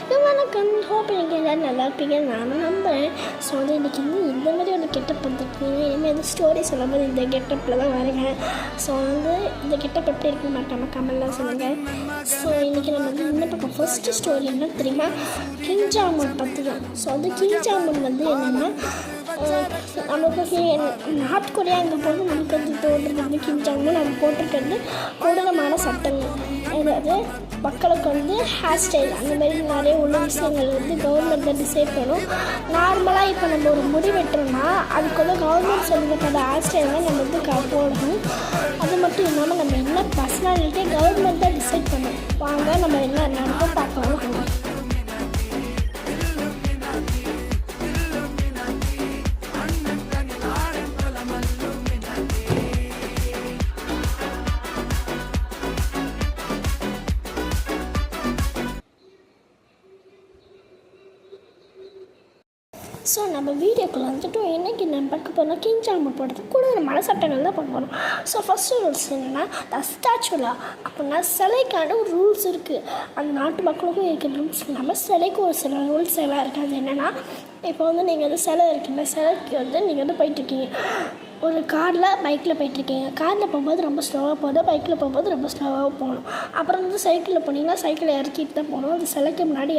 எல்லாருக்கும் வணக்கம். ஹோப் நீங்கள் எல்லோரும் நல்லா இருப்பீங்க நானும் நம்புகிறேன். ஸோ வந்து இன்றைக்கி வந்து இந்த மாதிரி ஒரு கெட்டப் வந்துருக்கீங்க. இனிமேல் வந்து ஸ்டோரி சொல்லும்போது இந்த கெட்டப்பில் தான் வருங்க. ஸோ வந்து இந்த கெட்டப் எப்படி இருக்க மாட்டாமல் கமெண்ட்லாம் சொல்லுங்கள். ஸோ இன்றைக்கி நம்ம வந்து இந்த பக்கம் ஃபஸ்ட்டு ஸ்டோரி என்ன தெரியுமா, கிங் ஜாமுன் பற்றி தான். ஸோ வந்து கிங் ஜாமுன் வந்து என்னென்னா, நமக்கு நார்த் கொரியா அங்கே போது நமக்கு வந்து தோன்றது வந்து கிங் ஜாமுன் நம்ம போட்டிருக்கிறது கொடூரமான சட்டங்கள். அதாவது மக்களுக்கு வந்து ஹேர் ஸ்டைல் அந்த மாதிரி நிறைய உள்ள விஷயங்கள் வந்து கவர்மெண்ட் தான் டிசைட் பண்ணும். நார்மலாக இப்போ நம்ம ஒரு முடி வெட்டுறோம்னா அதுக்கு வந்து கவர்மெண்ட் சொல்லப்பட்ட ஹேர் ஸ்டைல் தான் நம்ம வந்து போடணும். அது மட்டும் இல்லாமல் நம்ம என்ன பர்சனாலிட்டியை கவர்மெண்ட் தான் டிசைட் பண்ணும். வாங்க நம்ம என்ன நடக்கும் பார்க்கலாம். ஸோ நம்ம வீடியோக்குள்ளே வந்துட்டு இன்றைக்கி நம்ம பார்க்க போனால் கிங் ஜாமுன் போடுறதுக்கு கூட ஒரு மலை சட்டங்கள் தான் பண்ண போகிறோம். ஸோ ஃபஸ்ட்டு ரூல்ஸ் என்னென்னா, ஸ்டாச்சுலா அப்படின்னா சிலைக்கான ஒரு ரூல்ஸ் இருக்குது. அந்த நாட்டு மக்களுக்கும் இருக்கிற ரூல்ஸ் இல்லாமல் சிலைக்கு ஒரு சில ரூல்ஸ் எல்லாம் இருக்குது. அது என்னென்னா, இப்போ வந்து நீங்கள் வந்து சிலை இருக்குல்ல, சிலைக்கு வந்து நீங்கள் வந்து போயிட்டுருக்கீங்க, ஒரு காரில் பைக்கில் போயிட்டுருக்கீங்க. காரில் போகும்போது ரொம்ப ஸ்லோவாக போகணும், பைக்கில் போகும்போது ரொம்ப ஸ்லோவாக போகணும். அப்புறம் வந்து சைக்கிளில் போனீங்கன்னா சைக்கிளை இறக்கிட்டு தான் போகணும். அது சிலைக்கு முன்னாடி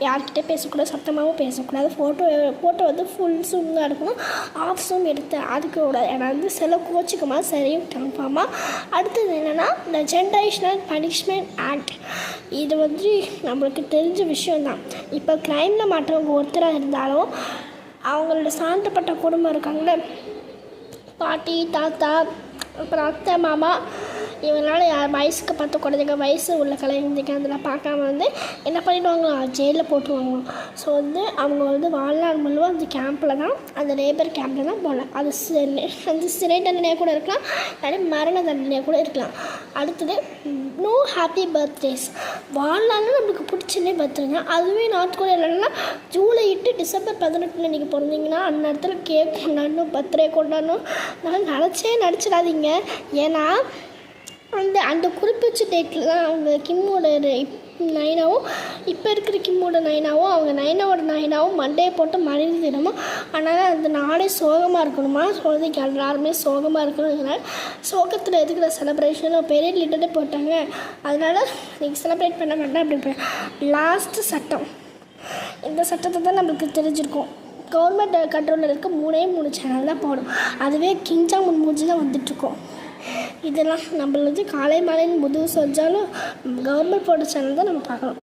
யார்கிட்டே பேசக்கூடாது, சத்தமாகவும் பேசக்கூடாது. ஃபோட்டோ வந்து ஃபுல் ஜூம் தான் எடுக்கணும், ஆஃப் ஜூம் எடுத்து அதுக்கு கூடாது. ஏன்னா வந்து சிலை கோச்சிக்குமா சரியும் கன்ஃபார்மாக. அடுத்தது என்னென்னா, இந்த ஜென்ரேஷனல் பனிஷ்மெண்ட் ஆக்ட். இது வந்து நம்மளுக்கு தெரிஞ்ச விஷயந்தான். இப்போ க்ரைமில் மாற்றவங்க ஒருத்தராக இருந்தாலும் அவங்களோட சார்ந்தப்பட்ட குடும்பம் இருக்காங்களே, பாட்டி தாத்தா அப்புறம் அத்தை மாமா, இவங்களால யார் வயசுக்கு பார்த்து குழந்தைங்க வயசு உள்ள கலைஞங்க அதெல்லாம் பார்க்காம வந்து என்ன பண்ணிவிடுவாங்களோ ஜெயிலில் போட்டுருவாங்க. ஸோ வந்து அவங்க வந்து வாழ்நாள் முழுவதும் அந்த கேம்பில் தான், அந்த லேபர் கேம்பில் தான் போகலாம். அது அந்த சிறை தண்டனையாக கூட இருக்கலாம், இல்லாட்டி மரண தண்டனையாக கூட இருக்கலாம். அடுத்தது நோ ஹாப்பி பர்த்டேஸ். வாழ்நாள் நம்மளுக்கு பிடிச்சதே பர்த்டேங்க. அதுவே நார்த் கொரியாவிலன்னா ஜூலை 8 டிசம்பர் 18 நீங்கள் பிறந்தீங்கன்னா அந்த இடத்துல கேக் கொண்டாடணும், பர்த்டே கொண்டாடணும். நான் நடிச்சிடாதீங்க. ஏன்னா அந்த குறிப்பிட்ட டேட்டில் தான் அவங்க கிம்மோட நைனாவும் இப்போ இருக்கிற கிம்மோட நைனாவும் அவங்க நைனாவோட நைனாவும் மண்டையை போட்டு மறைந்து தினமும். அதனால் அந்த நாடே சோகமாக இருக்கணுமா, சொல்றதுக்கு எல்லாருமே சோகமாக இருக்கணும். சோகத்தில் இருக்கிற செலிப்ரேஷனில் பெரிய லிட்டரே போட்டாங்க. அதனால் நீங்கள் செலிப்ரேட் பண்ண வேண்டாம் அப்படி. லாஸ்ட்டு சட்டம், இந்த சட்டத்தை தான் நம்மளுக்கு தெரிஞ்சிருக்கும். கவர்மெண்ட் கண்ட்ரோலில் இருக்க 3 சேனல் தான் போடும். அதுவே கிங் ஜாமுன் மூஞ்சி தான் வந்துட்டுருக்கோம். இதெல்லாம் நம்மளது காலை மாலைன்னு முதுகு செஞ்சாலும் கவர்மெண்ட் போட்ட சேனல் தான் நம்ம பார்க்கணும்.